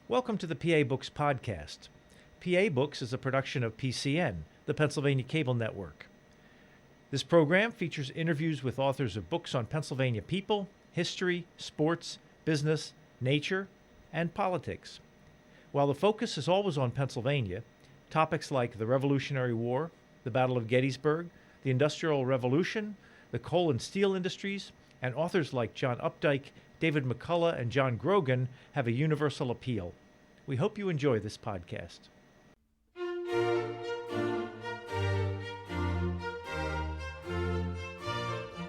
Welcome to the PA Books podcast. PA Books is a production of PCN, the Pennsylvania Cable Network. This program features interviews with authors of books on Pennsylvania people, history, sports, business, nature, and politics. While the focus is always on Pennsylvania, topics like the Revolutionary War, the Battle of Gettysburg, the Industrial Revolution, the coal and steel industries, and authors like John Updike, David McCullough, and John Grogan have a universal appeal. We hope you enjoy this podcast.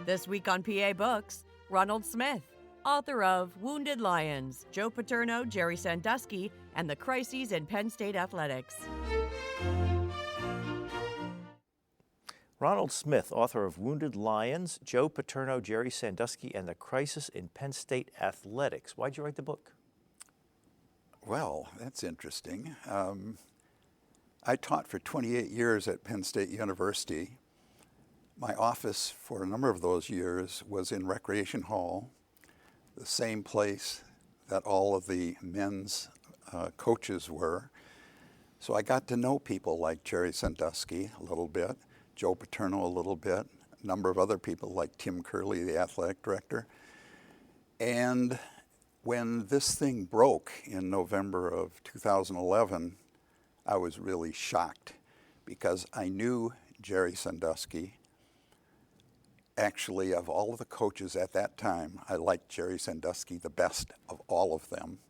This week on PA Books, Ronald Smith, author of Wounded Lions, Joe Paterno, Jerry Sandusky, and the Crises in Penn State Athletics. Ronald Smith, author of Wounded Lions, Joe Paterno, Jerry Sandusky, and the Crisis in Penn State Athletics. Why'd you write the book? Well, that's interesting. I taught for 28 years at Penn State University. My office for a number of those years was in Recreation Hall, the same place that all of the men's coaches were. So I got to know people like Jerry Sandusky a little bit, Joe Paterno a little bit, a number of other people like Tim Curley, the athletic director. And when this thing broke in November of 2011, I was really shocked because I knew Jerry Sandusky. Actually, of all of the coaches at that time, I liked Jerry Sandusky the best of all of them.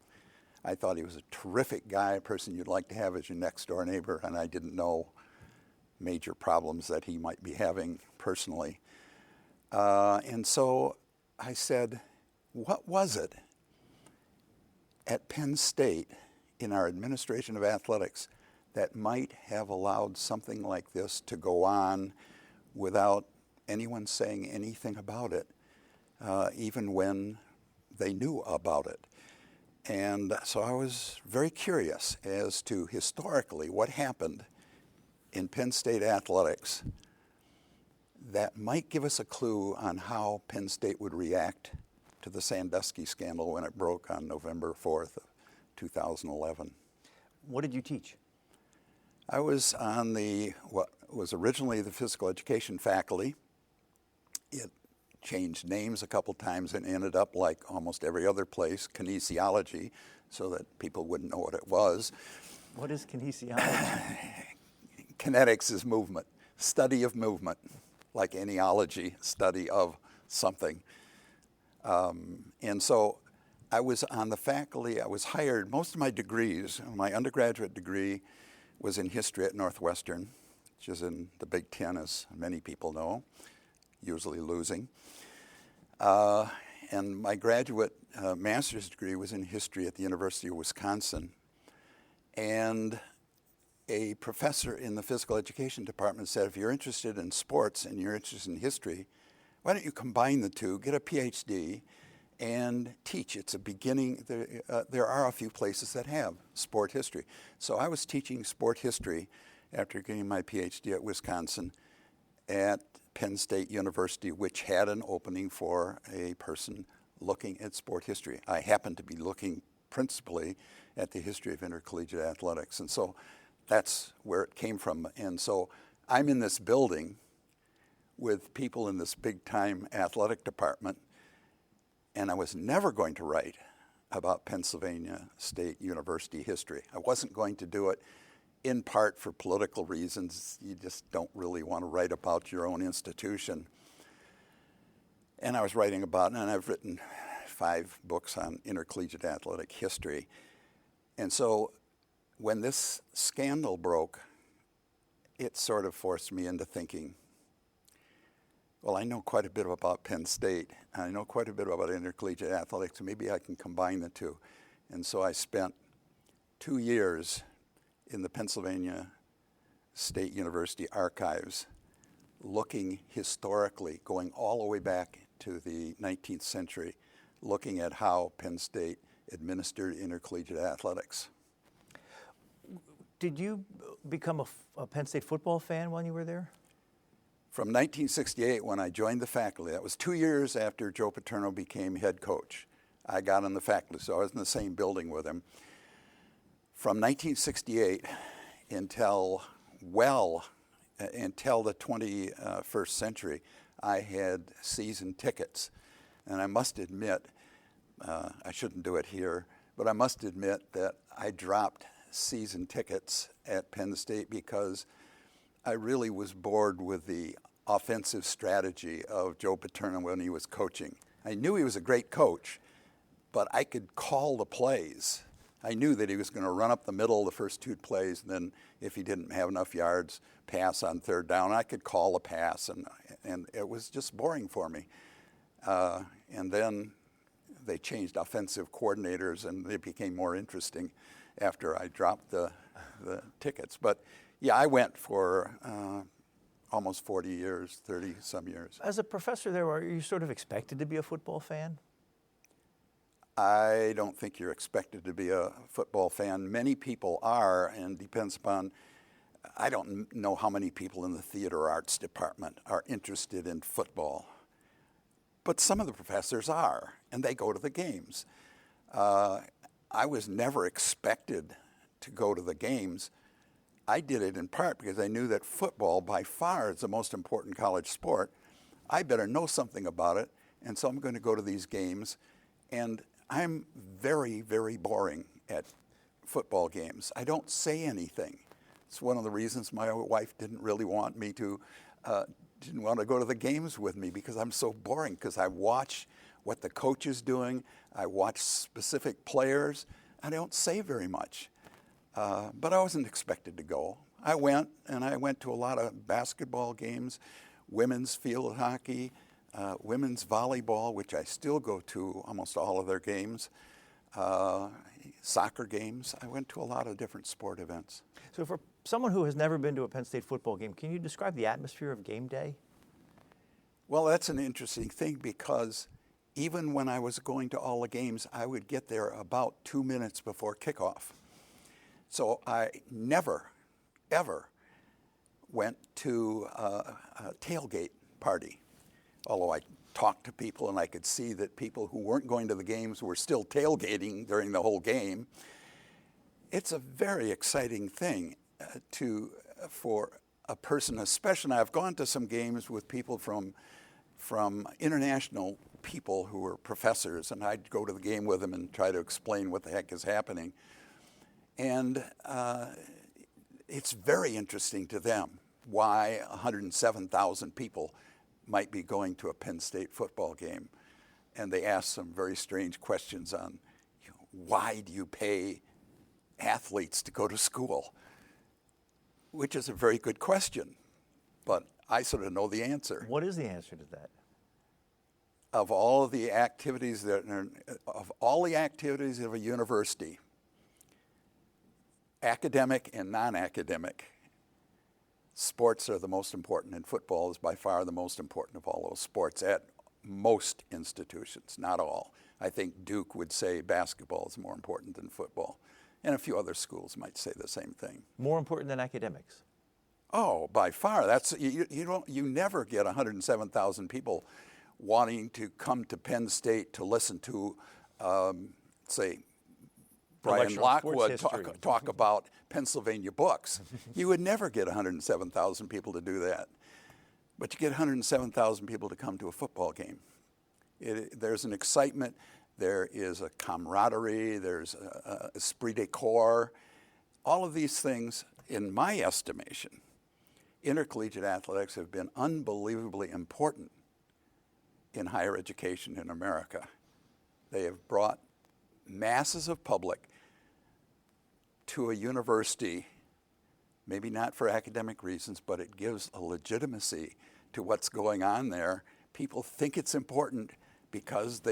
I thought he was a terrific guy, a person you'd like to have as your next door neighbor, and I didn't know major problems that he might be having personally. And so I said, what was it at Penn State in our administration of athletics that might have allowed something like this to go on without anyone saying anything about it, even when they knew about it? And so I was very curious as to historically what happened in Penn State athletics that might give us a clue on how Penn State would react to the Sandusky scandal when it broke on November 4th of 2011. What did you teach? I was on what was originally the physical education faculty. It changed names a couple times and ended up, like almost every other place, kinesiology, so that people wouldn't know what it was. What is kinesiology? Kinetics is movement, study of movement, like anyology, study of something. And so I was on the faculty. I was hired. Most of my degrees, my undergraduate degree was in history at Northwestern, which is in the Big Ten, as many people know, usually losing. And my graduate master's degree was in history at the University of Wisconsin. And a professor in the physical education department said, if you're interested in sports and you're interested in history, why don't you combine the two, get a PhD, and teach? It's a beginning. There are a few places that have sport history. So I was teaching sport history after getting my PhD at Wisconsin at Penn State University, which had an opening for a person looking at sport history. I happened to be looking principally at the history of intercollegiate athletics. And so that's where it came from. And so I'm in this building with people in this big-time athletic department, and I was never going to write about Pennsylvania State University history. I wasn't going to do it, in part for political reasons. You just don't really want to write about your own institution. And I was writing about it, and I've written 5 books on intercollegiate athletic history. And so when this scandal broke, it sort of forced me into thinking, well, I know quite a bit about Penn State. I know quite a bit about intercollegiate athletics. Maybe I can combine the two. And so I spent 2 years in the Pennsylvania State University archives looking historically, going all the way back to the 19th century, looking at how Penn State administered intercollegiate athletics. Did you become a Penn State football fan when you were there? From 1968, when I joined the faculty, that was 2 years after Joe Paterno became head coach. I got on the faculty, so I was in the same building with him. From 1968 until the 21st century, I had season tickets. And I must admit, I shouldn't do it here, but I must admit that I dropped season tickets at Penn State because I really was bored with the offensive strategy of Joe Paterno when he was coaching. I knew he was a great coach, but I could call the plays. I knew that he was going to run up the middle the first 2 plays, and then if he didn't have enough yards, pass on 3rd down. I could call a pass, and it was just boring for me. And then they changed offensive coordinators, and it became more interesting after I dropped the tickets. But yeah, I went for almost 40 years, 30-some years. As a professor there, are you sort of expected to be a football fan? I don't think you're expected to be a football fan. Many people are, and depends upon, I don't know how many people in the theater arts department are interested in football. But some of the professors are, and they go to the games. I was never expected to go to the games. I did it in part because I knew that football by far is the most important college sport. I better know something about it, and so I'm going to go to these games. And I'm very, very boring at football games. I don't say anything. It's one of the reasons my wife didn't really want me to, didn't want to go to the games with me, because I'm so boring, because I watch what the coach is doing, I watch specific players, and I don't say very much. But I wasn't expected to go. I went, and I went to a lot of basketball games, women's field hockey, women's volleyball, which I still go to almost all of their games, soccer games. I went to a lot of different sport events. So for someone who has never been to a Penn State football game, can you describe the atmosphere of game day? Well, that's an interesting thing, because even when I was going to all the games, I would get there about 2 minutes before kickoff. So I never, ever went to a tailgate party, although I talked to people and I could see that people who weren't going to the games were still tailgating during the whole game. It's a very exciting thing for a person, especially. I've gone to some games with people from international people who were professors, and I'd go to the game with them and try to explain what the heck is happening. And it's very interesting to them why 107,000 people might be going to a Penn State football game. And they ask some very strange questions on, why do you pay athletes to go to school? Which is a very good question, but I sort of know the answer. What is the answer to that? Of all of the activities of a university, academic and non-academic, sports are the most important, and football is by far the most important of all those sports at most institutions, not all. I think Duke would say basketball is more important than football, and a few other schools might say the same thing. More important than academics? Oh, by far. That's you never get 107,000 people wanting to come to Penn State to listen to, say, Brian Lockwood talk about Pennsylvania books. You would never get 107,000 people to do that. But you get 107,000 people to come to a football game. There's an excitement. There is a camaraderie. There's a esprit de corps. All of these things, in my estimation, intercollegiate athletics have been unbelievably important in higher education in America. They have brought masses of public to a university, maybe not for academic reasons, but it gives a legitimacy to what's going on there. People think it's important because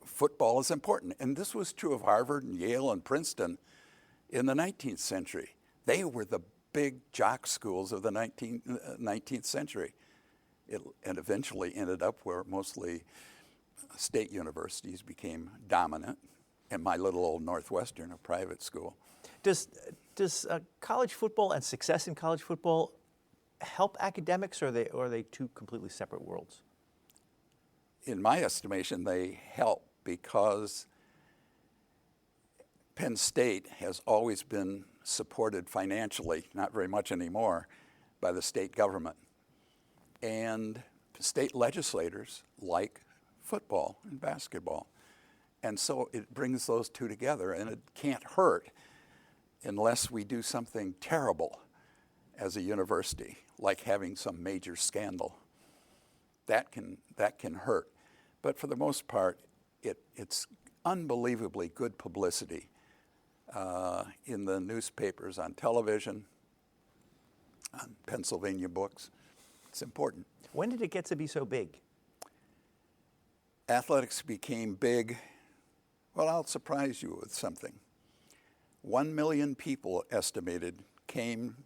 football is important. And this was true of Harvard and Yale and Princeton in the 19th century. They were the big jock schools of the 19th century. And eventually ended up where mostly state universities became dominant, and my little old Northwestern, a private school. Does college football and success in college football help academics, or are they two completely separate worlds? In my estimation, they help, because Penn State has always been supported financially, not very much anymore, by the state government. And state legislators like football and basketball. And so it brings those two together, and it can't hurt unless we do something terrible as a university, like having some major scandal. That can hurt. But for the most part, it's unbelievably good publicity in the newspapers, on television, on Pennsylvania books. It's important. When did it get to be so big? Athletics became big. Well, I'll surprise you with something. 1 million people estimated came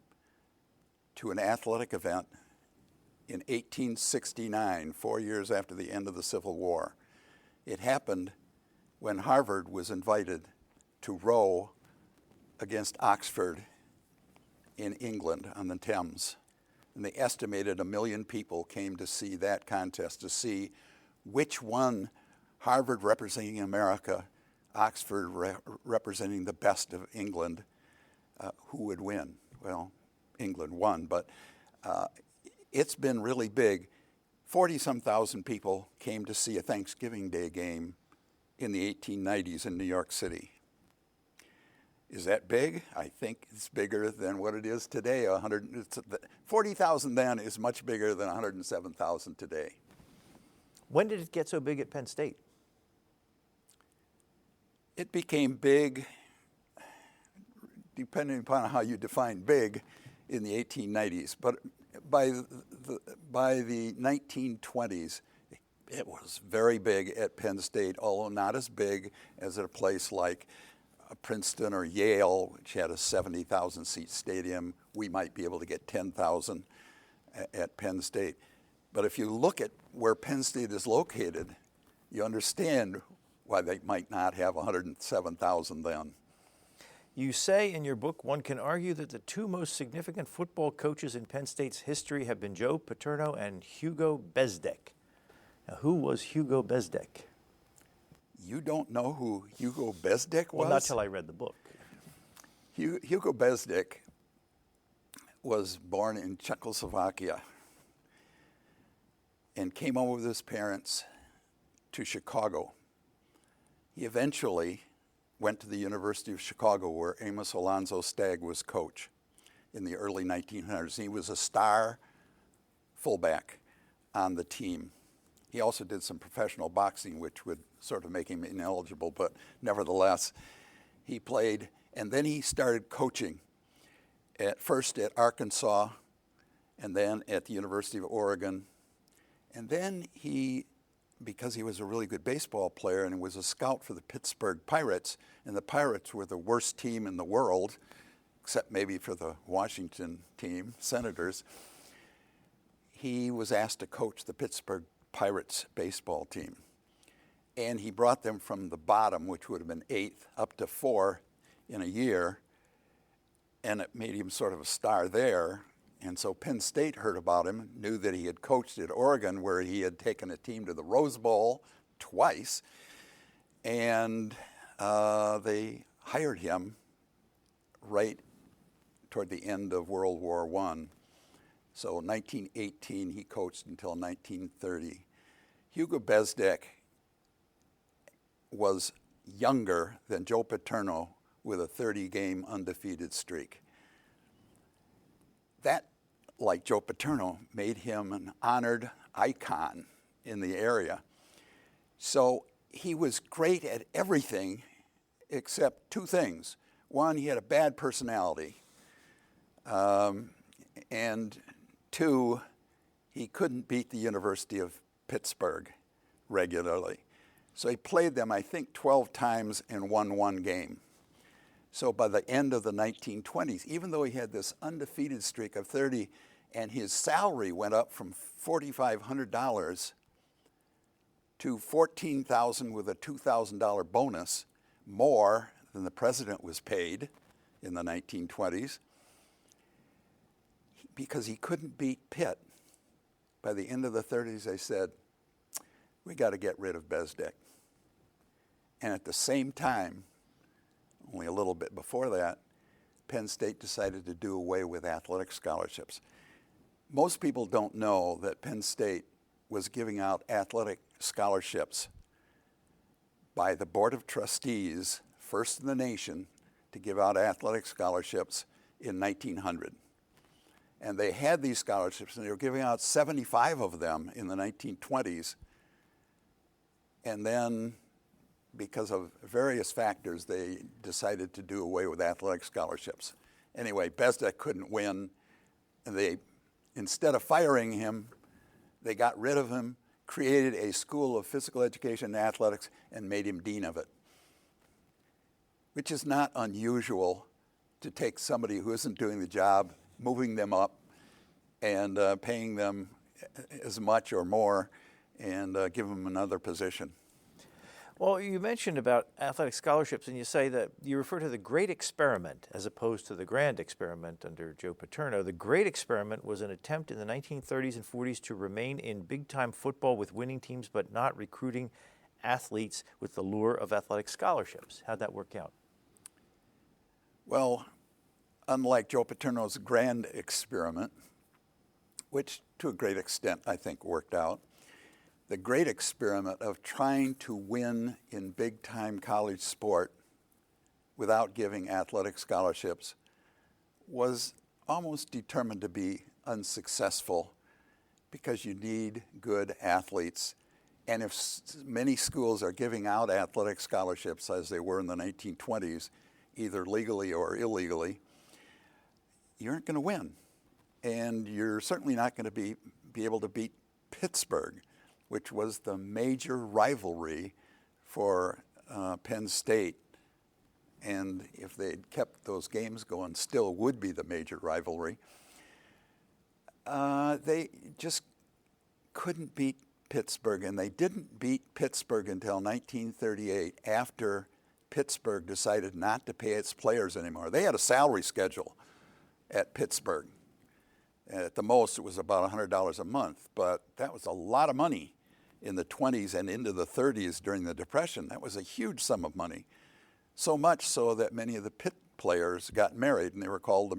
to an athletic event in 1869, 4 years after the end of the Civil War. It happened when Harvard was invited to row against Oxford in England on the Thames. And they estimated 1 million people came to see that contest, to see which one, Harvard representing America, Oxford representing the best of England, who would win. Well, England won, but it's been really big. 40-some thousand people came to see a Thanksgiving Day game in the 1890s in New York City. Is that big? I think it's bigger than what it is today. 40,000 then is much bigger than 107,000 today. When did it get so big at Penn State? It became big, depending upon how you define big, in the 1890s. But by the 1920s, it was very big at Penn State, although not as big as at a place like Princeton or Yale, which had a 70,000-seat stadium. We might be able to get 10,000 at Penn State. But if you look at where Penn State is located, you understand why they might not have 107,000 then. You say in your book, one can argue that the two most significant football coaches in Penn State's history have been Joe Paterno and Hugo Bezdek. Now, who was Hugo Bezdek? You don't know who Hugo Bezdek was? Well, not till I read the book. Hugo Bezdek was born in Czechoslovakia and came over with his parents to Chicago. He eventually went to the University of Chicago, where Amos Alonzo Stagg was coach in the early 1900s. He was a star fullback on the team. He also did some professional boxing, which would sort of make him ineligible, but nevertheless, he played. And then he started coaching, at first at Arkansas, and then at the University of Oregon. And then because he was a really good baseball player and was a scout for the Pittsburgh Pirates, and the Pirates were the worst team in the world, except maybe for the Washington team, Senators, he was asked to coach the Pittsburgh Pirates baseball team. And he brought them from the bottom, which would have been 8th, up to 4 in a year, and it made him sort of a star there. And so Penn State heard about him, knew that he had coached at Oregon, where he had taken a team to the Rose Bowl twice, and they hired him right toward the end of World War I. So 1918, he coached until 1930. Hugo Bezdek was younger than Joe Paterno with a 30-game undefeated streak. That, like Joe Paterno, made him an honored icon in the area. So he was great at everything except two things. One, he had a bad personality. And two, he couldn't beat the University of Pittsburgh regularly. So he played them, I think, 12 times and won one game. So by the end of the 1920s, even though he had this undefeated streak of 30, and his salary went up from $4,500 to $14,000 with a $2,000 bonus, more than the president was paid in the 1920s, because he couldn't beat Pitt. By the end of the 30s, they said, we got to get rid of Bezdek. And at the same time, only a bit before that, Penn State decided to do away with athletic scholarships. Most people don't know that Penn State was giving out athletic scholarships by the Board of Trustees, first in the nation to give out athletic scholarships in 1900. And they had these scholarships, and they were giving out 75 of them in the 1920s. And then, because of various factors, they decided to do away with athletic scholarships. Anyway, Bezdek couldn't win, and they, instead of firing him, they got rid of him, created a school of physical education and athletics, and made him dean of it, which is not unusual to take somebody who isn't doing the job, moving them up, and paying them as much or more, and give them another position. Well, you mentioned about athletic scholarships, and you say that you refer to the Great Experiment as opposed to the Grand Experiment under Joe Paterno. The Great Experiment was an attempt in the 1930s and 40s to remain in big-time football with winning teams, but not recruiting athletes with the lure of athletic scholarships. How'd that work out? Well, unlike Joe Paterno's Grand Experiment, which to a great extent I think worked out, the Great Experiment of trying to win in big-time college sport without giving athletic scholarships was almost determined to be unsuccessful because you need good athletes. And if many schools are giving out athletic scholarships, as they were in the 1920s, either legally or illegally, you aren't going to win. And you're certainly not going to be able to beat Pittsburgh, which was the major rivalry for Penn State. And if they'd kept those games going, still would be the major rivalry. They just couldn't beat Pittsburgh, and they didn't beat Pittsburgh until 1938, after Pittsburgh decided not to pay its players anymore. They had a salary schedule at Pittsburgh. At the most, it was about $100 a month, but that was a lot of money in the 20s and into the 30s during the Depression. That was a huge sum of money, so much so that many of the Pitt players got married, and they were called the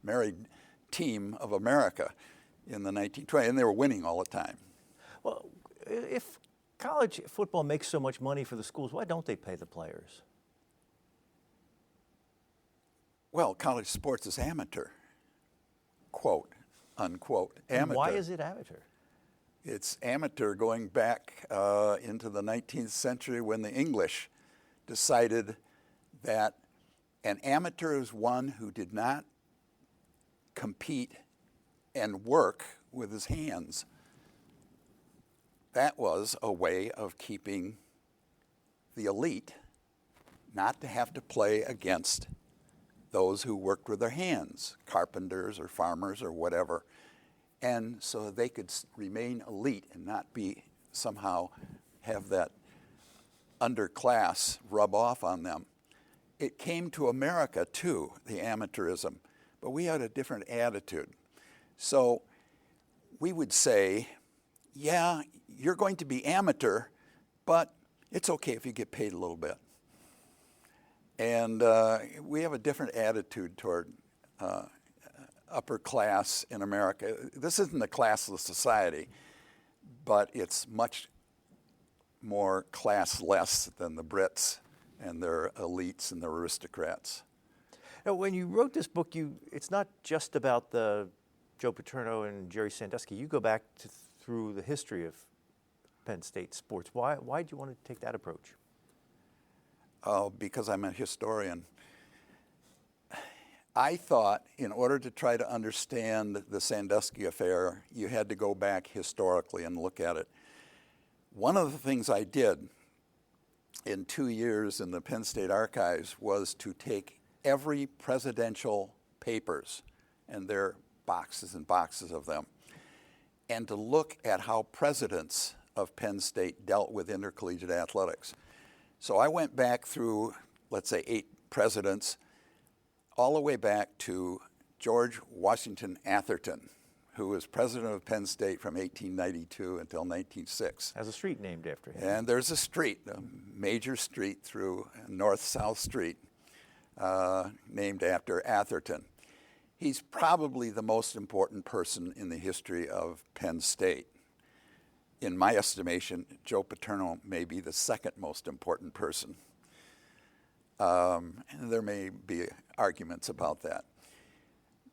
married team of America in the 1920s, and they were winning all the time. Well, if college football makes so much money for the schools, why don't they pay the players? Well, college sports is amateur, quote, unquote, amateur. And why is it amateur? It's amateur going back into the 19th century, when the English decided that an amateur is one who did not compete and work with his hands. That was a way of keeping the elite not to have to play against those who worked with their hands, carpenters or farmers or whatever, and so they could remain elite and not be somehow have that underclass rub off on them. It came to America too, the amateurism, but we had a different attitude. So we would say, yeah, you're going to be amateur, but it's okay if you get paid a little bit. And we have a different attitude toward upper class in America. This isn't a classless society, but it's much more classless than the Brits and their elites and their aristocrats. Now, when you wrote this book, it's not just about the Joe Paterno and Jerry Sandusky. You go back through the history of Penn State sports. Why do you want to take that approach? Because I'm a historian. I thought in order to try to understand the Sandusky affair, you had to go back historically and look at it. One of the things I did in 2 years in the Penn State archives was to take every presidential papers, and there are boxes and boxes of them, and to look at how presidents of Penn State dealt with intercollegiate athletics. So I went back through, let's say, 8 presidents, all the way back to George Washington Atherton, who was president of Penn State from 1892 until 1906. Has a street named after him. And there's a street, a major street through North-South Street, named after Atherton. He's probably the most important person in the history of Penn State. In my estimation, Joe Paterno may be the second most important person. And there may be arguments about that.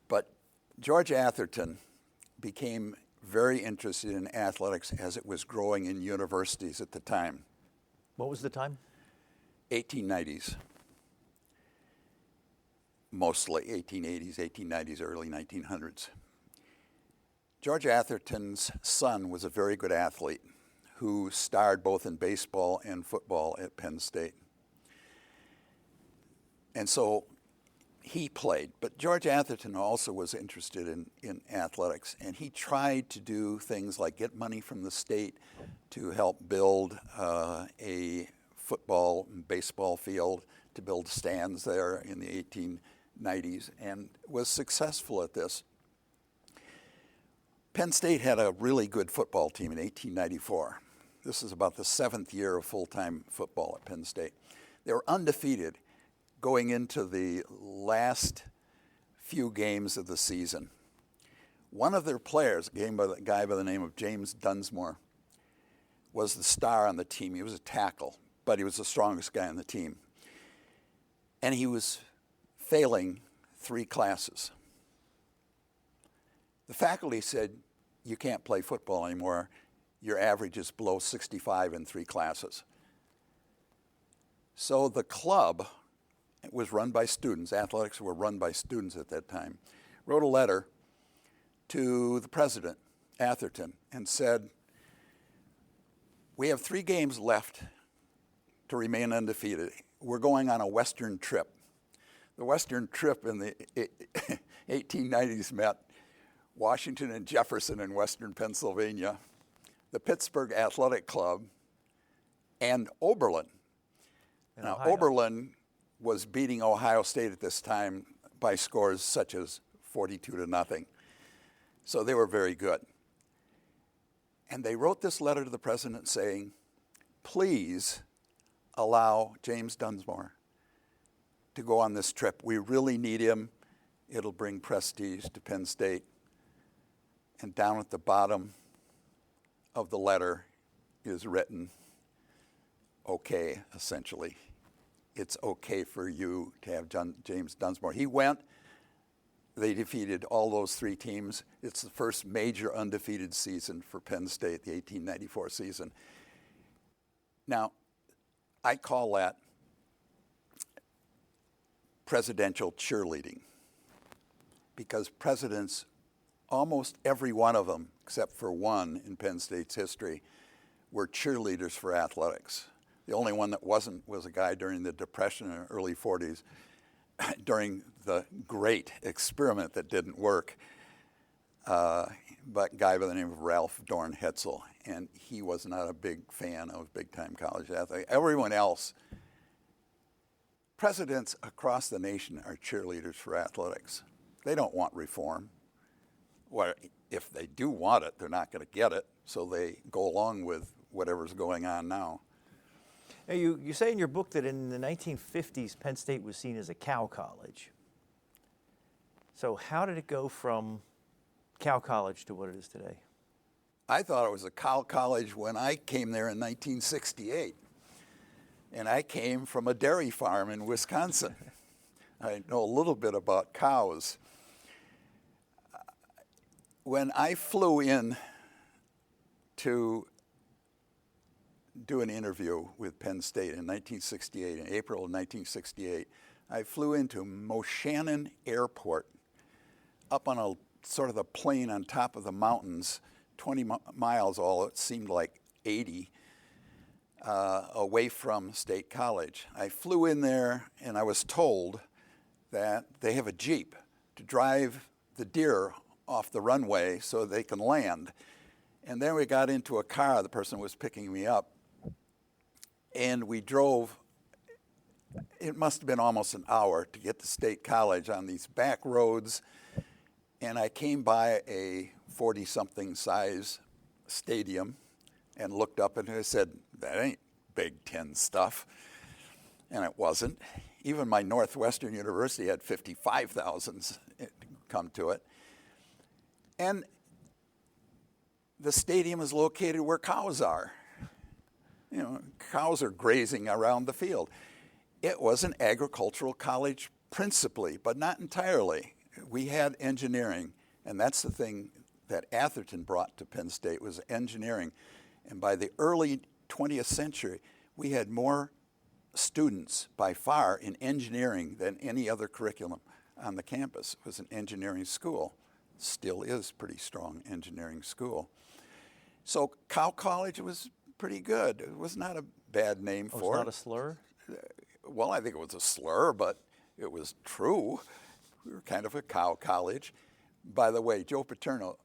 But George Atherton became very interested in athletics as it was growing in universities at the time. What was the time? 1890s. Mostly 1880s, 1890s, early 1900s. George Atherton's son was a very good athlete who starred both in baseball and football at Penn State. And so he played, but George Atherton also was interested in athletics, and he tried to do things like get money from the state to help build a football and baseball field, to build stands there in the 1890s, and was successful at this. Penn State had a really good football team in 1894. This is about the 7th year of full-time football at Penn State. They were undefeated going into the last few games of the season. One of their players, a guy by the name of James Dunsmore, was the star on the team. He was a tackle, but he was the strongest guy on the team. And he was failing 3 classes. The faculty said, you can't play football anymore. Your average is below 65 in 3 classes. So the club, it was run by students, athletics were run by students at that time, wrote a letter to the president, Atherton, and said, we have 3 games left to remain undefeated. We're going on a Western trip. The Western trip in the 1890s met Washington and Jefferson in Western Pennsylvania, the Pittsburgh Athletic Club, and Oberlin. Now, Ohio. Oberlin was beating Ohio State at this time by scores such as 42-0. So they were very good. And they wrote this letter to the president saying, please allow James Dunsmore to go on this trip. We really need him. It'll bring prestige to Penn State. And down at the bottom of the letter is written, okay, essentially. It's okay for you to have James Dunsmore. He went. They defeated all those 3 teams. It's the first major undefeated season for Penn State, the 1894 season. Now, I call that presidential cheerleading, because presidents, almost every one of them, except for one in Penn State's history, were cheerleaders for athletics. The only one that wasn't was a guy during the Depression in the early 40s, during the great experiment that didn't work, but a guy by the name of Ralph Dorn Hetzel, and he was not a big fan of big-time college athletics. Everyone else, presidents across the nation are cheerleaders for athletics. They don't want reform. Well, if they do want it, they're not going to get it, so they go along with whatever's going on now. Now, you say in your book that in the 1950s, Penn State was seen as a cow college. So how did it go from cow college to what it is today? I thought it was a cow college when I came there in 1968. And I came from a dairy farm in Wisconsin. I know a little bit about cows. When I flew in to do an interview with Penn State in 1968, in April of 1968, I flew into Moshannon Airport up on a sort of the plain on top of the mountains, 20 miles, all it seemed like 80, away from State College. I flew in there and I was told that they have a Jeep to drive the deer off the runway so they can land. And then we got into a car, the person was picking me up, and we drove, it must have been almost an hour to get to State College on these back roads, and I came by a 40-something size stadium and looked up and I said, that ain't Big Ten stuff. And it wasn't. Even my Northwestern University had 55,000 come to it. And the stadium is located where cows are. You know, cows are grazing around the field. It was an agricultural college principally, but not entirely. We had engineering, and that's the thing that Atherton brought to Penn State was engineering. And by the early 20th century, we had more students by far in engineering than any other curriculum on the campus. It was an engineering school. Still is pretty strong engineering school. So Cow College was pretty good. It was not a bad name for it. It's not a slur? Well, I think it was a slur, but it was true. We were kind of a cow college. By the way, Joe Paterno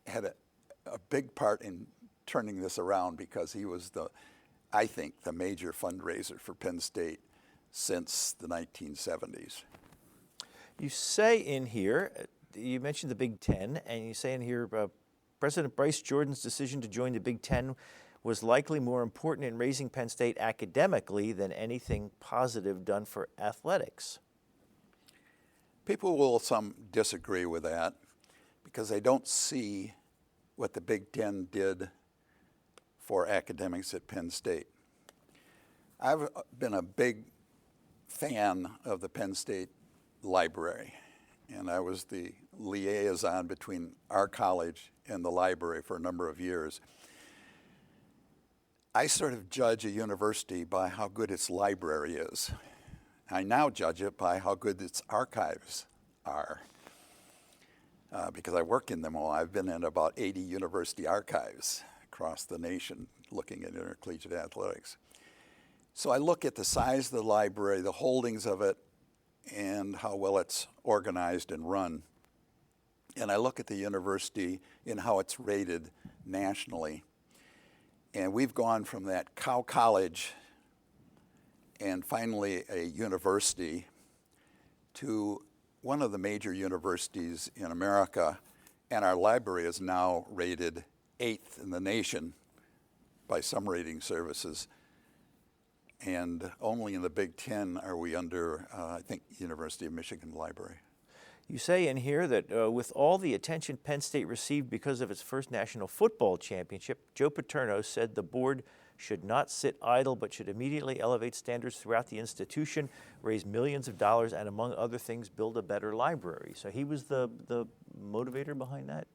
had a big part in turning this around because he was I think, the major fundraiser for Penn State since the 1970s. You say in here, you mentioned the Big Ten, and you say in here, President Bryce Jordan's decision to join the Big Ten was likely more important in raising Penn State academically than anything positive done for athletics. People will some disagree with that because they don't see what the Big Ten did for academics at Penn State. I've been a big fan of the Penn State Library, and I was the liaison between our college and the library for a number of years. I sort of judge a university by how good its library is. I now judge it by how good its archives are. Because I work in them all. I've been in about 80 university archives across the nation looking at intercollegiate athletics. So I look at the size of the library, the holdings of it, and how well it's organized and run. And I look at the university and how it's rated nationally. And we've gone from that cow college and finally a university to one of the major universities in America, and our library is now rated 8th in the nation by some rating services. And only in the Big Ten are we under, I think, University of Michigan Library. You say in here that with all the attention Penn State received because of its first national football championship, Joe Paterno said the board should not sit idle but should immediately elevate standards throughout the institution, raise millions of dollars, and among other things, build a better library. So he was the motivator behind that?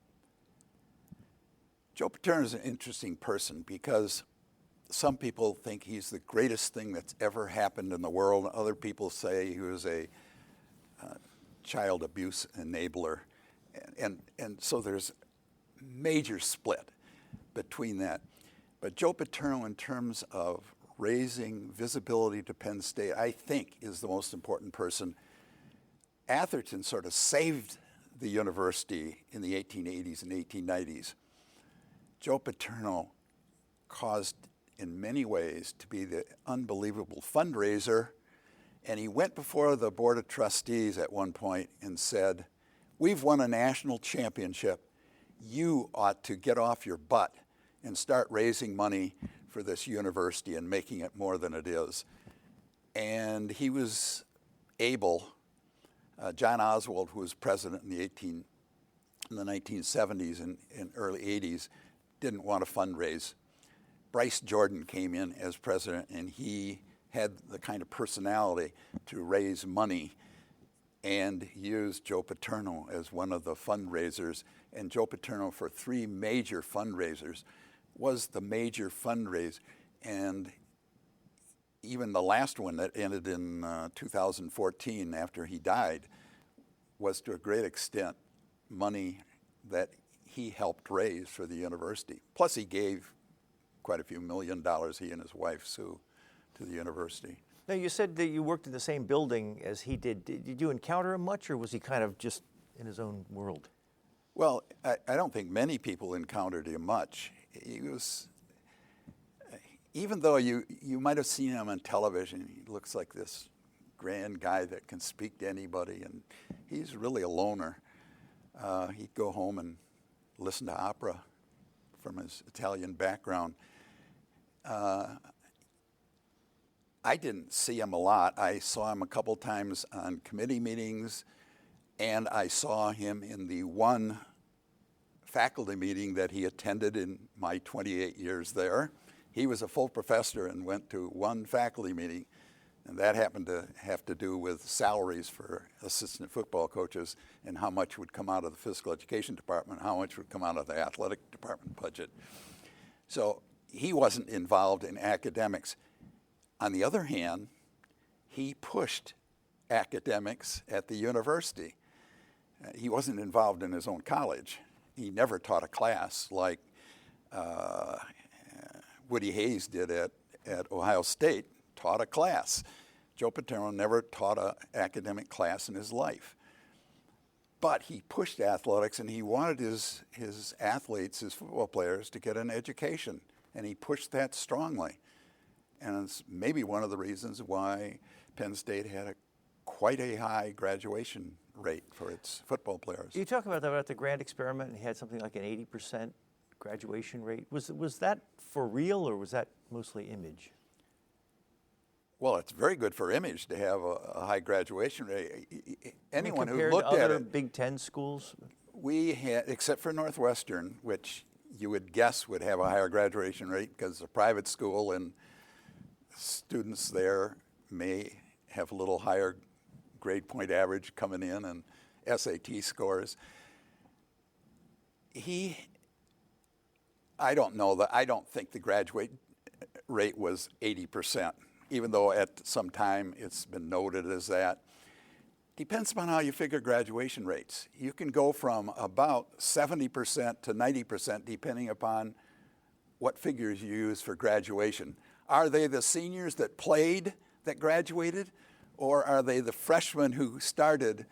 Joe Paterno is an interesting person because some people think he's the greatest thing that's ever happened in the world. Other people say he was a child abuse enabler. And so there's major split between that. But Joe Paterno, in terms of raising visibility to Penn State, I think is the most important person. Atherton sort of saved the university in the 1880s and 1890s. Joe Paterno caused, in many ways, to be the unbelievable fundraiser. And he went before the Board of Trustees at one point and said, "We've won a national championship. You ought to get off your butt and start raising money for this university and making it more than it is." And he was able. John Oswald, who was president in the 1970s and early 80s, didn't want to fundraise. Bryce Jordan came in as president, and he had the kind of personality to raise money and used Joe Paterno as one of the fundraisers. And Joe Paterno, for 3 major fundraisers, was the major fundraiser. And even the last one that ended in 2014 after he died was to a great extent money that he helped raise for the university. Plus he gave quite a few $1 million, he and his wife, Sue, to the university. Now, you said that you worked in the same building as he did. Did you encounter him much, or was he kind of just in his own world? Well, I don't think many people encountered him much. He was, even though you might have seen him on television, he looks like this grand guy that can speak to anybody, and he's really a loner. He'd go home and listen to opera from his Italian background. I didn't see him a lot. I saw him a couple times on committee meetings, and I saw him in the one faculty meeting that he attended in my 28 years there. He was a full professor and went to one faculty meeting, and that happened to have to do with salaries for assistant football coaches and how much would come out of the physical education department, how much would come out of the athletic department budget. So he wasn't involved in academics. On the other hand, he pushed academics at the university. He wasn't involved in his own college. He never taught a class like Woody Hayes did at Ohio State, taught a class. Joe Paterno never taught an academic class in his life. But he pushed athletics, and he wanted his athletes, his football players, to get an education. And he pushed that strongly. And it's maybe one of the reasons why Penn State had quite a high graduation rate for its football players. You talk about that at the Grand Experiment, and he had something like an 80% graduation rate. Was that for real, or was that mostly image? Well, it's very good for image to have a high graduation rate. Anyone who looked to at other it, Big Ten schools, we had, except for Northwestern, which you would guess would have a higher graduation rate because it's a private school and students there may have a little higher grade point average coming in and SAT scores. I don't think the graduate rate was 80%, even though at some time it's been noted as that. Depends upon how you figure graduation rates. You can go from about 70% to 90% depending upon what figures you use for graduation. Are they the seniors that played that graduated, or are they the freshmen who started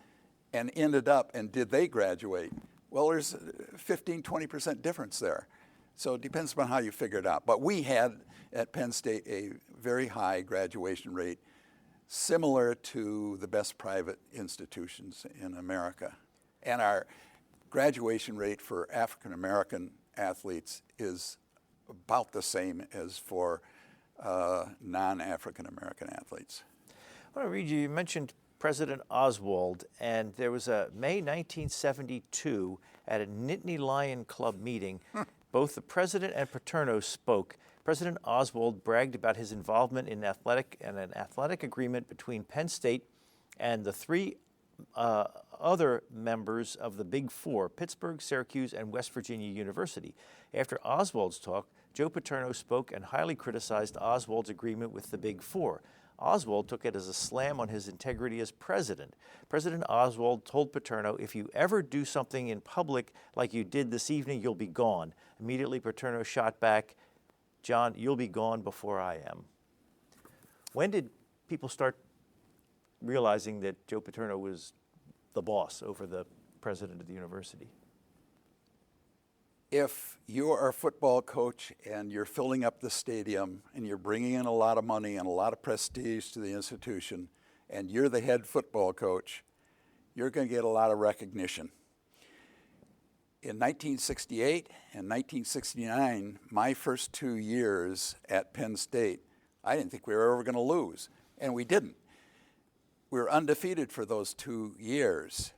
and ended up, and did they graduate? Well, there's a 15, 20% difference there. So it depends upon how you figure it out. But we had at Penn State a very high graduation rate, similar to the best private institutions in America. And our graduation rate for African American athletes is about the same as for non-African American athletes. I want to read you mentioned President Oswald, and there was a May 1972 at a Nittany Lion Club meeting. Both the president and Paterno spoke. President Oswald bragged about his involvement in an athletic agreement between Penn State and the three other members of the Big Four, Pittsburgh, Syracuse, and West Virginia University. After Oswald's talk, Joe Paterno spoke and highly criticized Oswald's agreement with the Big Four. Oswald took it as a slam on his integrity as president. President Oswald told Paterno, "If you ever do something in public like you did this evening, you'll be gone." Immediately, Paterno shot back, "John, you'll be gone before I am." When did people start realizing that Joe Paterno was the boss over the president of the university? If you are a football coach and you're filling up the stadium and you're bringing in a lot of money and a lot of prestige to the institution, and you're the head football coach, you're going to get a lot of recognition. In 1968 and 1969, my first 2 years at Penn State, I didn't think we were ever going to lose, and we didn't. We were undefeated for those 2 years.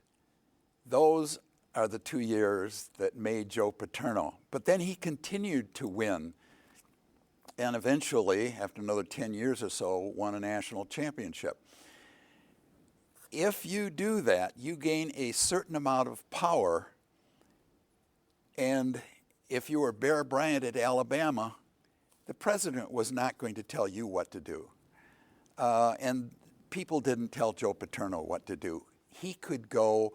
Those are the 2 years that made Joe Paterno. But then he continued to win, and eventually, after another 10 years or so, won a national championship. If you do that, you gain a certain amount of power, and if you were Bear Bryant at Alabama, the president was not going to tell you what to do. And people didn't tell Joe Paterno what to do. He could go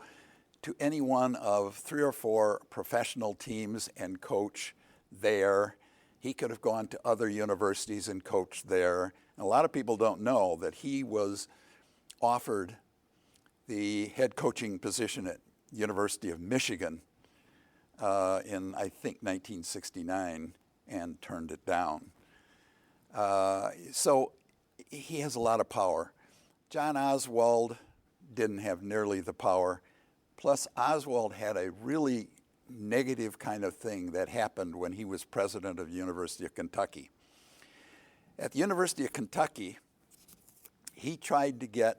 to any one of 3 or 4 professional teams and coach there. He could have gone to other universities and coached there. And a lot of people don't know that he was offered the head coaching position at University of Michigan in, I think, 1969 and turned it down. So he has a lot of power. John Oswald didn't have nearly the power. Plus, Oswald had a really negative kind of thing that happened when he was president of the University of Kentucky. At the University of Kentucky, he tried to get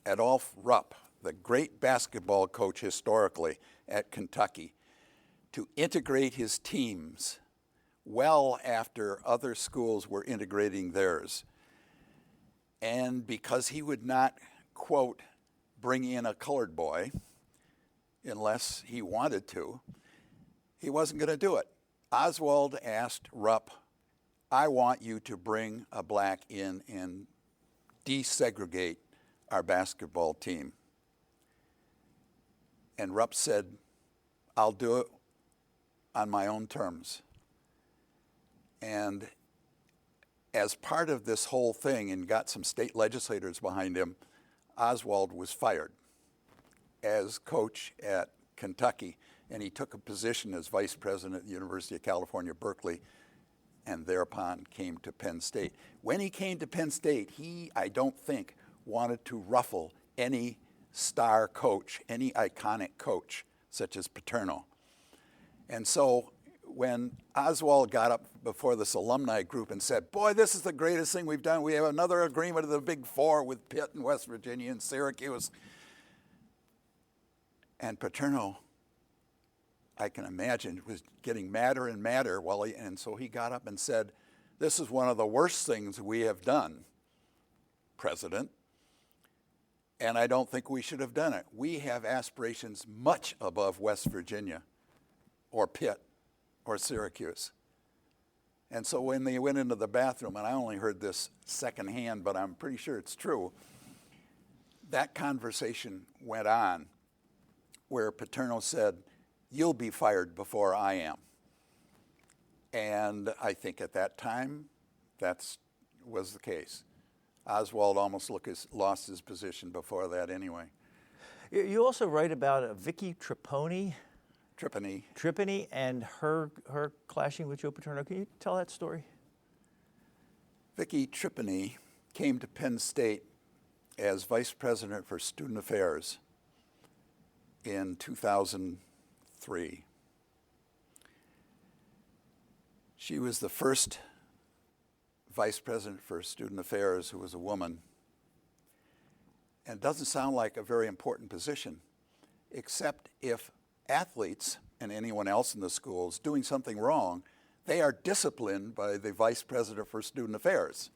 Adolph Rupp, the great basketball coach historically at Kentucky, to integrate his teams well after other schools were integrating theirs. And because he would not, quote, bring in a colored boy unless he wanted to, he wasn't going to do it. Oswald asked Rupp, I want you to bring a black in and desegregate our basketball team. And Rupp said, I'll do it on my own terms. And as part of this whole thing, and got some state legislators behind him, Oswald was fired as coach at Kentucky, and he took a position as vice president at the University of California, Berkeley, and thereupon came to Penn State. When he came to Penn State, he, I don't think, wanted to ruffle any star coach, any iconic coach, such as Paterno. And so when Oswald got up before this alumni group and said, boy, this is the greatest thing we've done. We have another agreement of the Big Four with Pitt and West Virginia and Syracuse. And Paterno, I can imagine, was getting madder and madder. And so he got up and said, this is one of the worst things we have done, President, and I don't think we should have done it. We have aspirations much above West Virginia or Pitt or Syracuse. And so when they went into the bathroom, and I only heard this secondhand, but I'm pretty sure it's true, that conversation went on where Paterno said, you'll be fired before I am. And I think at that time, that was the case. Oswald almost lost his position before that anyway. You also write about Vicky Triponi and her clashing with Joe Paterno. Can you tell that story? Vicky Triponi came to Penn State as vice president for student affairs in 2003. She was the first vice president for student affairs who was a woman. And it doesn't sound like a very important position, except if athletes and anyone else in the schools doing something wrong, they are disciplined by the vice president for student affairs.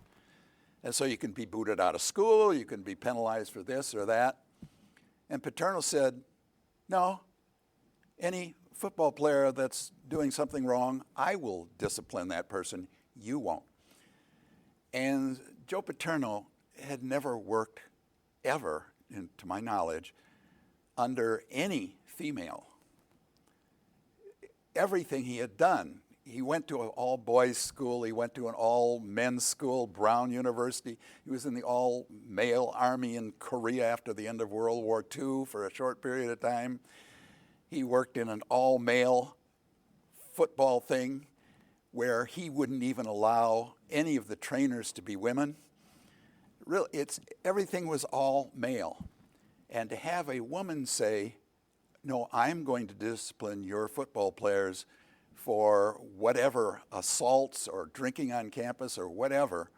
And so you can be booted out of school, you can be penalized for this or that. And Paterno said, no, any football player that's doing something wrong, I will discipline that person, you won't. And Joe Paterno had never worked ever, to my knowledge, under any female. Everything he had done, he went to an all-boys school, he went to an all-men's school, Brown University. He was in the all-male army in Korea after the end of World War II for a short period of time. He worked in an all-male football thing where he wouldn't even allow any of the trainers to be women. Really, everything was all male. And to have a woman say, no, I'm going to discipline your football players for whatever assaults or drinking on campus or whatever,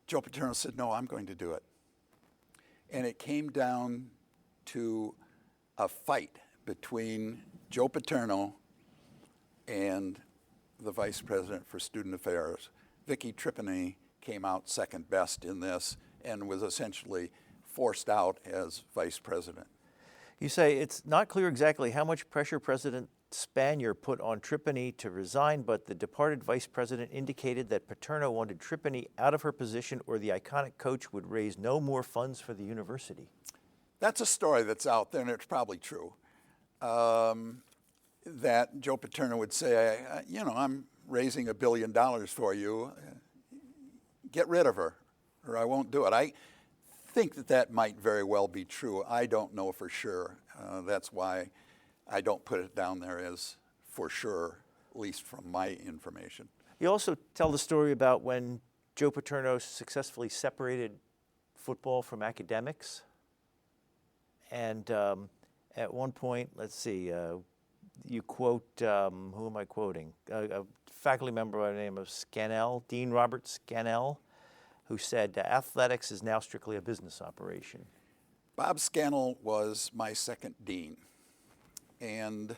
Joe Paterno said, no, I'm going to do it. And it came down to a fight between Joe Paterno and the vice president for student affairs. Vicky Triponi came out second best in this and was essentially forced out as vice president. You say it's not clear exactly how much pressure President Spanier put on Triponi to resign, but the departed vice president indicated that Paterno wanted Triponi out of her position or the iconic coach would raise no more funds for the university. That's a story that's out there, and it's probably true. That Joe Paterno would say, I'm raising $1 billion for you. Get rid of her, or I won't do it. I think that might very well be true. I don't know for sure. That's why I don't put it down there as for sure, at least from my information. You also tell the story about when Joe Paterno successfully separated football from academics. And at one point, let's see, you quote, who am I quoting? A faculty member by the name of Scannell, Dean Robert Scannell, who said athletics is now strictly a business operation. Bob Scannell was my second dean, and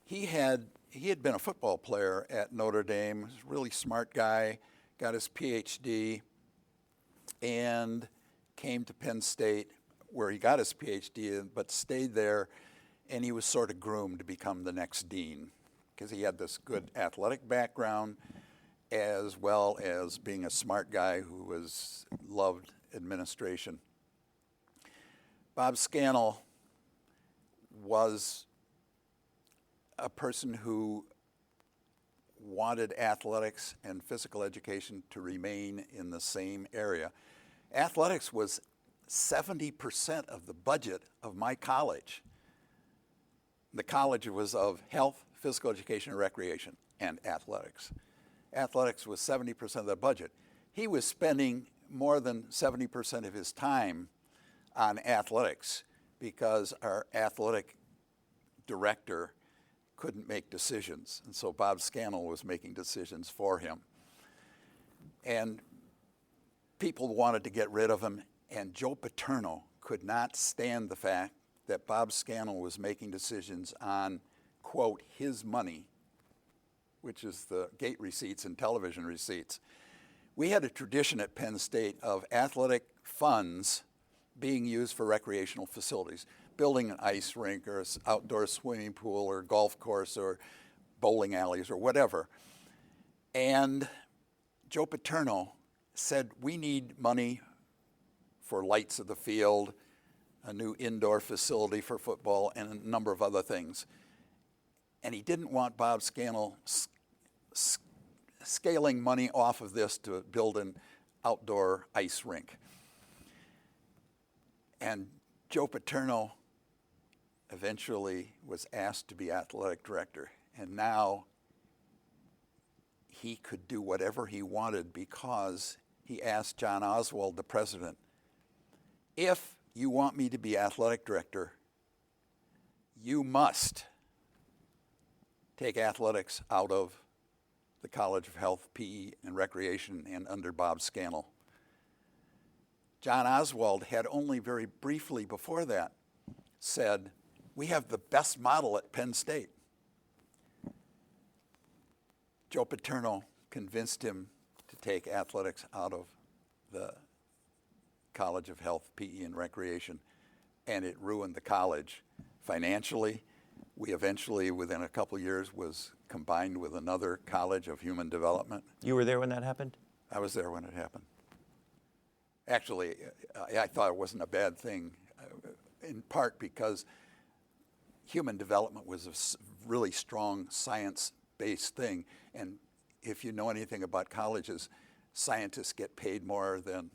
he had been a football player at Notre Dame. He was a really smart guy, got his PhD, and came to Penn State, where he got his PhD, but stayed there, and he was sort of groomed to become the next dean because he had this good athletic background as well as being a smart guy who loved administration. Bob Scannell was a person who wanted athletics and physical education to remain in the same area. Athletics was 70% of the budget of my college. The college was of health, physical education, and recreation, and athletics. Athletics was 70% of the budget. He was spending more than 70% of his time on athletics because our athletic director couldn't make decisions. And so Bob Scannell was making decisions for him. And people wanted to get rid of him, and Joe Paterno could not stand the fact that Bob Scannell was making decisions on, quote, his money, which is the gate receipts and television receipts. We had a tradition at Penn State of athletic funds being used for recreational facilities, building an ice rink or an outdoor swimming pool or golf course or bowling alleys or whatever. And Joe Paterno said, we need money for lights of the field, a new indoor facility for football, and a number of other things. And he didn't want Bob Scannell scaling money off of this to build an outdoor ice rink. And Joe Paterno eventually was asked to be athletic director. And now he could do whatever he wanted because he asked John Oswald, the president, if you want me to be athletic director, you must take athletics out of the College of Health, PE, and Recreation and under Bob Scannell. John Oswald had only very briefly before that said, we have the best model at Penn State. Joe Paterno convinced him to take athletics out of the College of Health, PE, and Recreation, and it ruined the college financially. We eventually, within a couple of years, was combined with another college of human development. You were there when that happened? I was there when it happened. Actually, I thought it wasn't a bad thing, in part because human development was a really strong science-based thing. And if you know anything about colleges, scientists get paid more than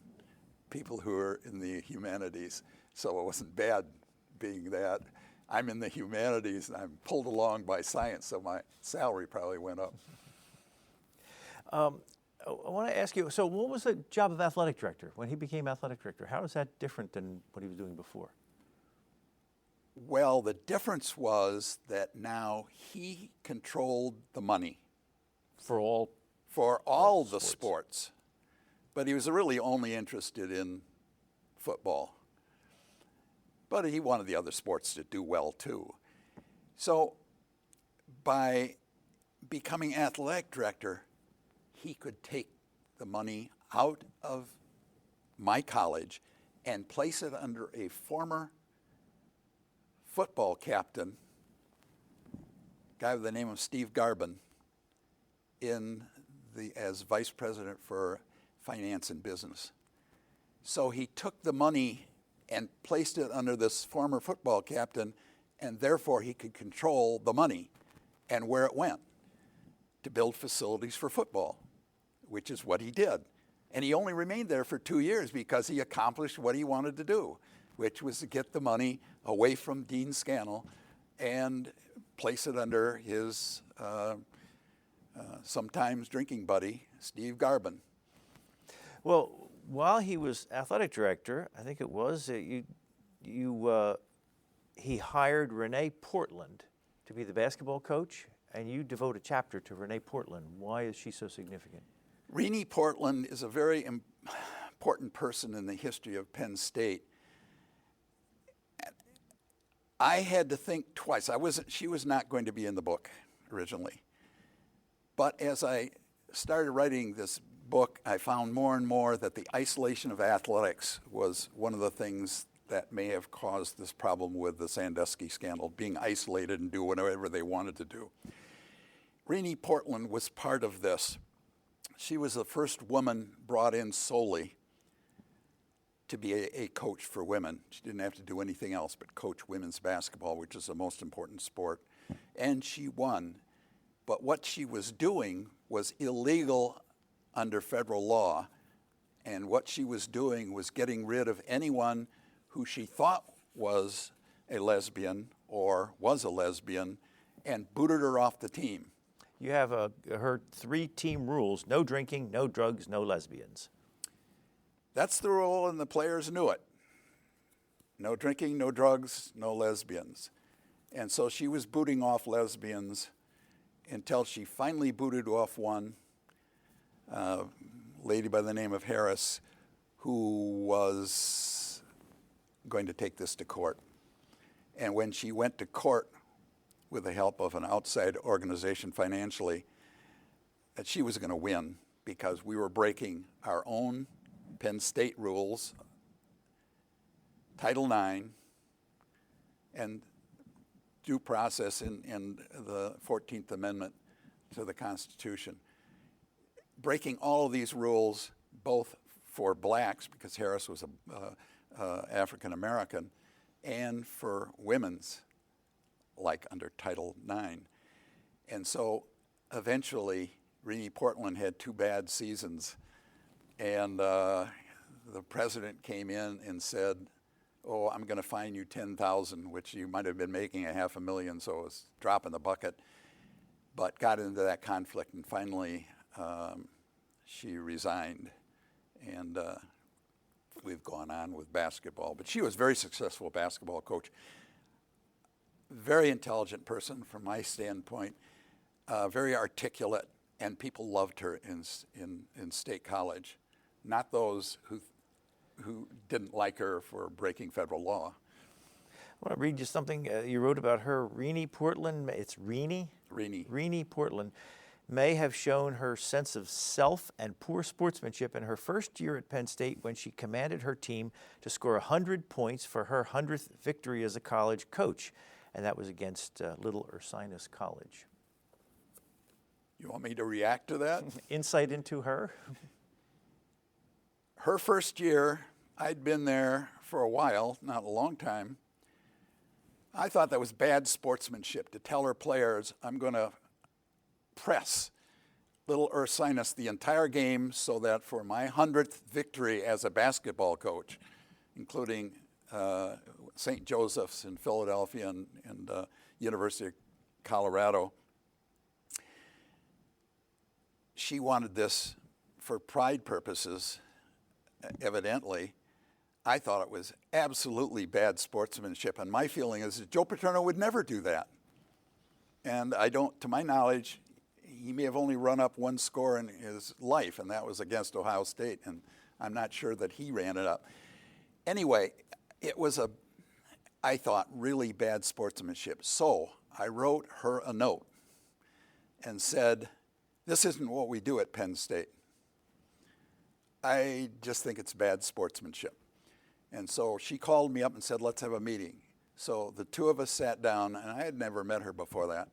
people who are in the humanities. So it wasn't bad being that. I'm in the humanities and I'm pulled along by science, so my salary probably went up. I want to ask you, so what was the job of athletic director when he became athletic director? How is that different than what he was doing before? Well, the difference was that now he controlled the money. For all the sports. But he was really only interested in football. But he wanted the other sports to do well too. So by becoming athletic director, he could take the money out of my college and place it under a former football captain, a guy by the name of Steve Garbin, as vice president for finance and business. So he took the money and placed it under this former football captain, and therefore he could control the money and where it went to build facilities for football, which is what he did. And he only remained there for 2 years because he accomplished what he wanted to do, which was to get the money away from Dean Scannell and place it under his sometimes drinking buddy, Steve Garbin. Well, while he was athletic director, I think it was, he hired Renee Portland to be the basketball coach, and you devote a chapter to Renee Portland. Why is she so significant? Renee Portland is a very important person in the history of Penn State. I had to think twice. She was not going to be in the book originally. But as I started writing this book, I found more and more that the isolation of athletics was one of the things that may have caused this problem with the Sandusky scandal, being isolated and do whatever they wanted to do. Renee Portland was part of this. She was the first woman brought in solely to be a coach for women. She didn't have to do anything else but coach women's basketball, which is the most important sport. And she won. But what she was doing was illegal under federal law. And what she was doing was getting rid of anyone who she thought was a lesbian or was a lesbian and booted her off the team. You have her 3-team rules: no drinking, no drugs, no lesbians. That's the rule, and the players knew it. No drinking, no drugs, no lesbians. And so she was booting off lesbians until she finally booted off one lady by the name of Harris, who was going to take this to court. And when she went to court with the help of an outside organization financially, that she was going to win because we were breaking our own Penn State rules, Title IX, and due process in the 14th Amendment to the Constitution. Breaking all of these rules, both for blacks, because Harris was African American, and for women's, like under Title IX. And so eventually, Renee Portland had 2 bad seasons. And the president came in and said, "Oh, I'm going to fine you $10,000, which you might have been making $500,000, so it was a drop in the bucket." But got into that conflict, and finally she resigned. And we've gone on with basketball. But she was a very successful basketball coach. Very intelligent person from my standpoint, very articulate, and people loved her in State College. Not those who didn't like her for breaking federal law. I want to read you something you wrote about her. Renee Portland, it's Renee? Renee Portland may have shown her sense of self and poor sportsmanship in her first year at Penn State when she commanded her team to score 100 points for her 100th victory as a college coach, and that was against Little Ursinus College. You want me to react to that? Insight into her? Her first year, I'd been there for a while, not a long time. I thought that was bad sportsmanship to tell her players, "I'm going to press Little Ursinus the entire game so that for my 100th victory as a basketball coach, including St. Joseph's in Philadelphia and University of Colorado," she wanted this for pride purposes, evidently. I thought it was absolutely bad sportsmanship, and my feeling is that Joe Paterno would never do that. And I don't, to my knowledge, he may have only run up one score in his life, and that was against Ohio State, and I'm not sure that he ran it up. Anyway, it was I thought, really bad sportsmanship. So I wrote her a note and said, "This isn't what we do at Penn State. I just think it's bad sportsmanship." And so she called me up and said, "Let's have a meeting." So the two of us sat down, and I had never met her before that.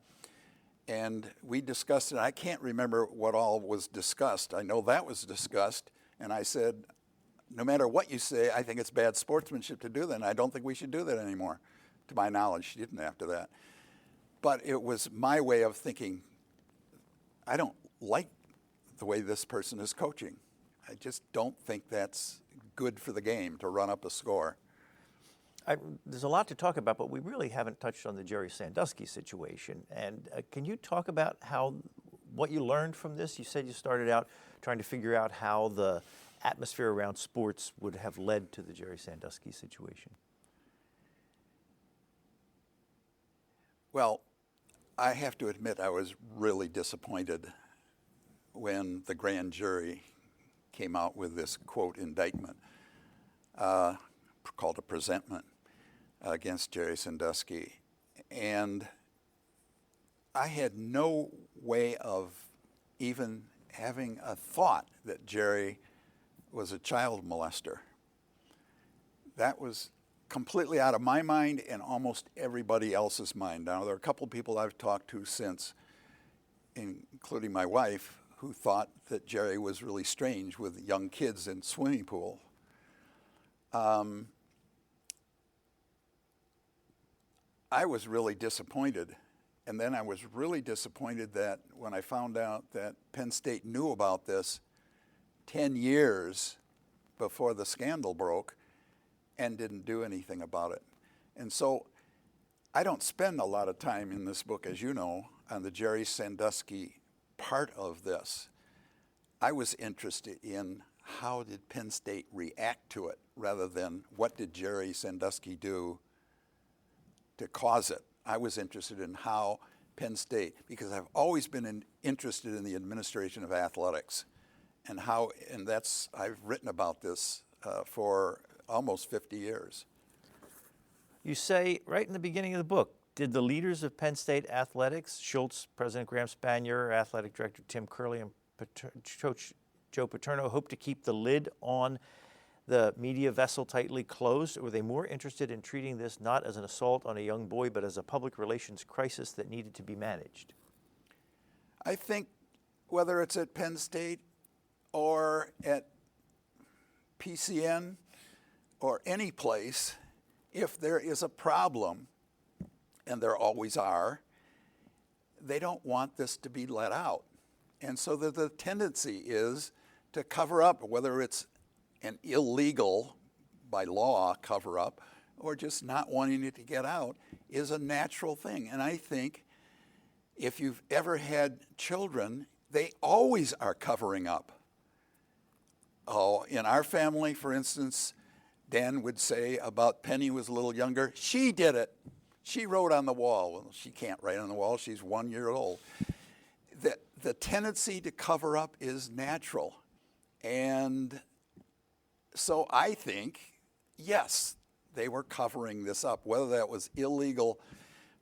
And we discussed it. I can't remember what all was discussed. I know that was discussed. And I said, "No matter what you say, I think it's bad sportsmanship to do that, and I don't think we should do that anymore." To my knowledge, she didn't after that. But it was my way of thinking, I don't like the way this person is coaching. I just don't think that's good for the game to run up a score. There's a lot to talk about, but we really haven't touched on the Jerry Sandusky situation. And can you talk about what you learned from this? You said you started out trying to figure out how the atmosphere around sports would have led to the Jerry Sandusky situation. Well, I have to admit I was really disappointed when the grand jury came out with this, quote, indictment called a presentment against Jerry Sandusky. And I had no way of even having a thought that Jerry was a child molester. That was completely out of my mind and almost everybody else's mind. Now, there are a couple of people I've talked to since, including my wife, who thought that Jerry was really strange with young kids in swimming pool. I was really disappointed. And then I was really disappointed that when I found out that Penn State knew about this 10 years before the scandal broke and didn't do anything about it. And so I don't spend a lot of time in this book, as you know, on the Jerry Sandusky part of this. I was interested in how did Penn State react to it rather than what did Jerry Sandusky do to cause it. I was interested in how Penn State, because I've always been interested in the administration of athletics, and I've written about this for almost 50 years. You say right in the beginning of the book, did the leaders of Penn State athletics, Schultz, President Graham Spanier, athletic director Tim Curley, and Coach Joe Paterno, hope to keep the lid on the media vessel tightly closed, or were they more interested in treating this not as an assault on a young boy, but as a public relations crisis that needed to be managed? I think whether it's at Penn State or at PCN or any place, if there is a problem, and there always are, they don't want this to be let out. And so the tendency is to cover up, whether it's an illegal, by law, cover-up, or just not wanting it to get out, is a natural thing. And I think if you've ever had children, they always are covering up. Oh, in our family, for instance, Dan would say about Penny was a little younger, she did it. She wrote on the wall. Well, she can't write on the wall. She's 1 year old. The tendency to cover up is natural. And so I think, yes, they were covering this up. Whether that was illegal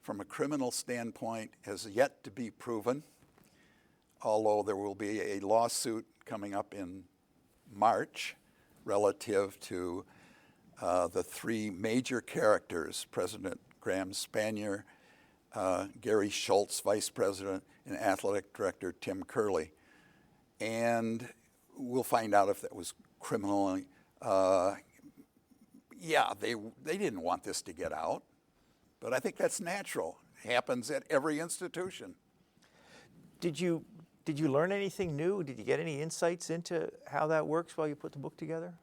from a criminal standpoint has yet to be proven, although there will be a lawsuit coming up in March relative to the three major characters, President Graham Spanier, Gary Schultz, Vice President, and Athletic Director Tim Curley. And we'll find out if that was criminally. They didn't want this to get out, but I think that's natural. It happens at every institution. Did you learn anything new? Did you get any insights into how that works while you put the book together?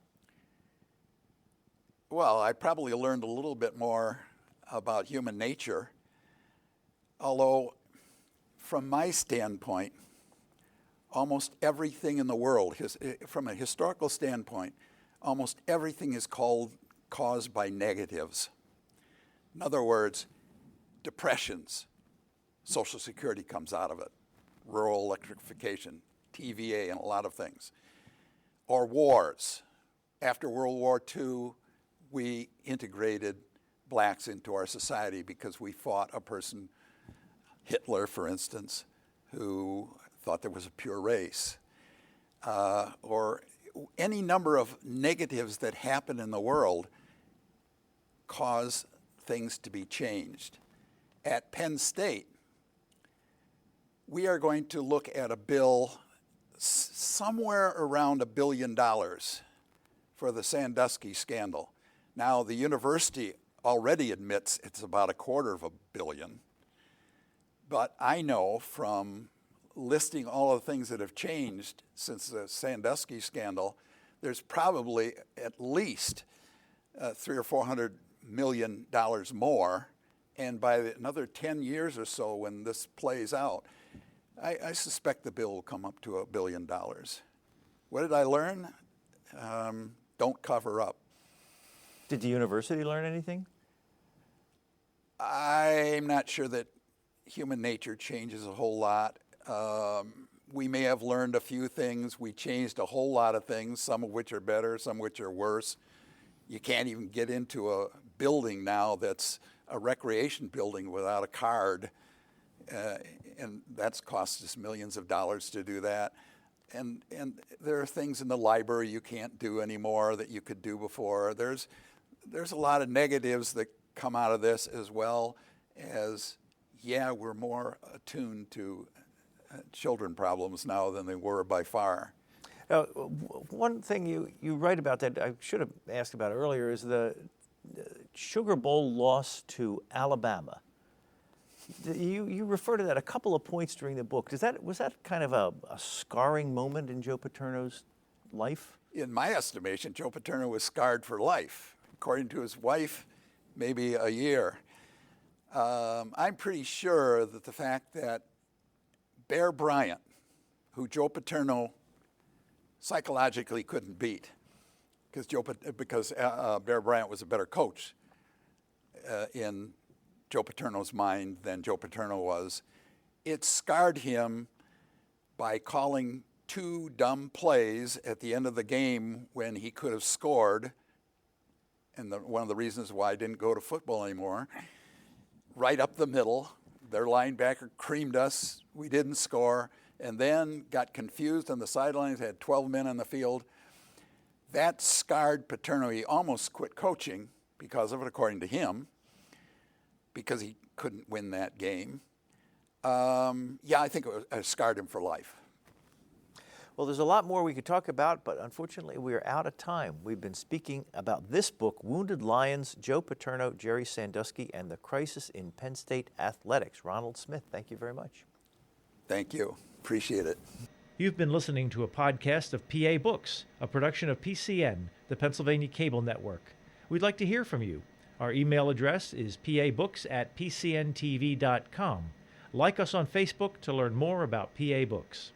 Well, I probably learned a little bit more about human nature, although from my standpoint, almost everything in the world, from a historical standpoint, almost everything is caused by negatives. In other words, depressions, Social Security comes out of it, rural electrification, TVA, and a lot of things. Or wars. After World War II, we integrated blacks into our society because we fought a person, Hitler, for instance, who thought there was a pure race. Or any number of negatives that happen in the world cause things to be changed. At Penn State, we are going to look at a bill somewhere around $1 billion for the Sandusky scandal. Now, the university already admits it's about $250 million, but I know from listing all of the things that have changed since the Sandusky scandal, there's probably at least $300 or $400 million more. And by another 10 years or so, when this plays out, I suspect the bill will come up to $1 billion. What did I learn? Don't cover up. Did the university learn anything? I'm not sure that human nature changes a whole lot. we may have learned a few things. We changed a whole lot of things, some of which are better, some of which are worse. You can't even get into a building now that's a recreation building without a card, and that's cost us millions of dollars to do that. And there are things in the library you can't do anymore that you could do before. There's a lot of negatives that come out of this, as well as, we're more attuned to children problems now than they were by far. One thing you write about that I should have asked about earlier is the Sugar Bowl loss to Alabama. You refer to that a couple of points during the book. Was that kind of a scarring moment in Joe Paterno's life? In my estimation, Joe Paterno was scarred for life. According to his wife, maybe a year. I'm pretty sure that the fact that Bear Bryant, who Joe Paterno psychologically couldn't beat, because Bear Bryant was a better coach in Joe Paterno's mind than Joe Paterno was, it scarred him by calling two dumb plays at the end of the game when he could have scored, and one of the reasons why I didn't go to football anymore, right up the middle. Their linebacker creamed us. We didn't score, and then got confused on the sidelines, had 12 men on the field. That scarred Paterno. He almost quit coaching because of it, according to him, because he couldn't win that game. I think it scarred him for life. Well, there's a lot more we could talk about, but unfortunately we are out of time. We've been speaking about this book, Wounded Lions, Joe Paterno, Jerry Sandusky, and the Crisis in Penn State Athletics. Ronald Smith, thank you very much. Thank you. Appreciate it. You've been listening to a podcast of PA Books, a production of PCN, the Pennsylvania Cable Network. We'd like to hear from you. Our email address is pabooks@pcntv.com. Like us on Facebook to learn more about PA Books.